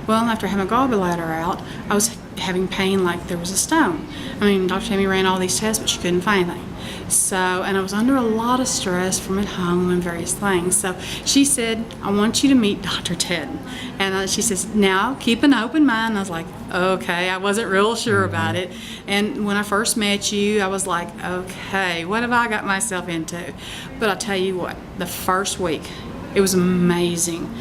Well, after having a gallbladder out, I was having pain like there was a stone. I mean, Dr. Tammy ran all these tests, but she couldn't find anything. So, and I was under a lot of stress from at home and various things. So she said, I want you to meet Dr. Ted. And she says, now keep an open mind. And I was like, okay, I wasn't real sure about it. And when I first met you, I was like, okay, what have I got myself into? But I'll tell you what, the first week, it was amazing.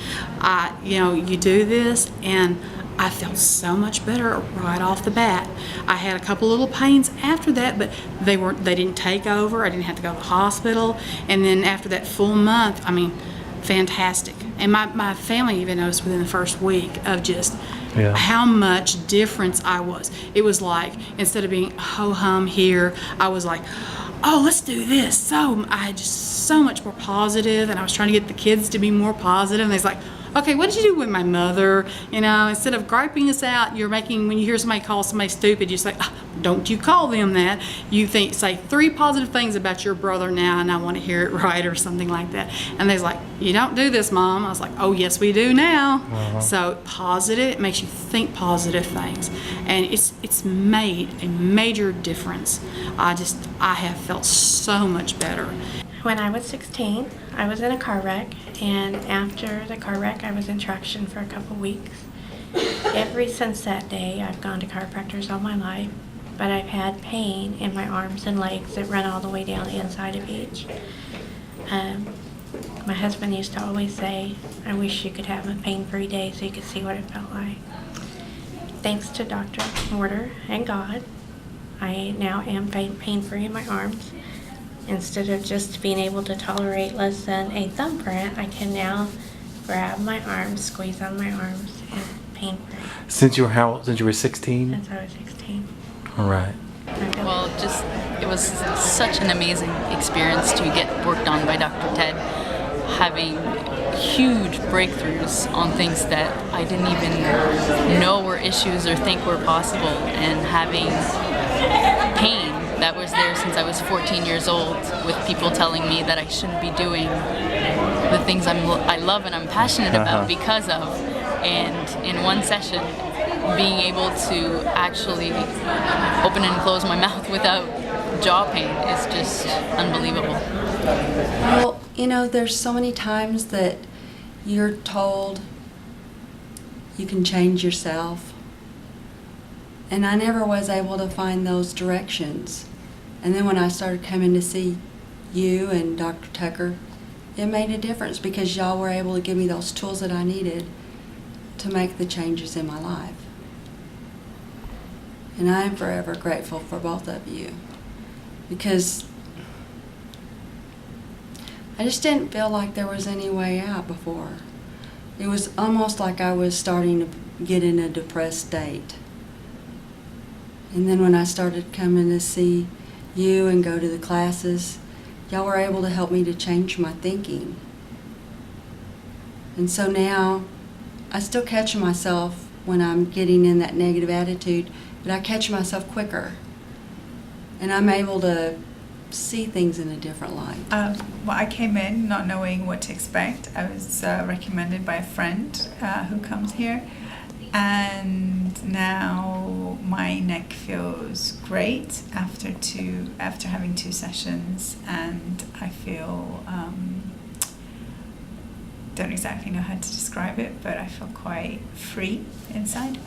You do this, and I felt so much better right off the bat. I had a couple little pains after that, but they didn't take over. I didn't have to go to the hospital. And then after that full month, I mean, fantastic. And my family even noticed within the first week of just how much difference I was. It was like, instead of being ho-hum here, I was like, oh, let's do this. So I had just so much more positive, and I was trying to get the kids to be more positive. And they was like, okay, what did you do with my mother? Instead of griping us out, when you hear somebody call somebody stupid, you say, don't you call them that. You say 3 positive things about your brother now, and I want to hear it right, or something like that. And they was like, you don't do this, Mom. I was like, oh, yes, we do now. So positive, it makes you think positive things. And it's made a major difference. I have felt so much better. When I was 16, I was in a car wreck, and after the car wreck, I was in traction for a couple weeks. Ever since that day, I've gone to chiropractors all my life, but I've had pain in my arms and legs that run all the way down the inside of each. My husband used to always say, I wish you could have a pain-free day so you could see what it felt like. Thanks to Dr. Morter and God, I now am pain-free in my arms. Instead of just being able to tolerate less than a thumbprint, I can now grab my arms, squeeze on my arms, and pain-free. Since you were how old? Since you were 16? Since I was 16. All right. Well, it was such an amazing experience to get worked on by Dr. Ted, having huge breakthroughs on things that I didn't even know were issues or think were possible, and having pain that was there since I was 14 years old, with people telling me that I shouldn't be doing the things I love and I'm passionate about because of. And in one session, being able to actually open and close my mouth without jaw pain is just unbelievable. Well, there's so many times that you're told you can change yourself, and I never was able to find those directions. And then when I started coming to see you and Dr. Tucker, it made a difference, because y'all were able to give me those tools that I needed to make the changes in my life. And I am forever grateful for both of you, because I just didn't feel like there was any way out before. It was almost like I was starting to get in a depressed state. And then when I started coming to see you and go to the classes, y'all were able to help me to change my thinking. And so now I still catch myself when I'm getting in that negative attitude, but I catch myself quicker, and I'm able to see things in a different light. Well, I came in not knowing what to expect. I was recommended by a friend who comes here, and now my neck feels great after having 2 sessions, and I feel don't exactly know how to describe it, but I feel quite free inside.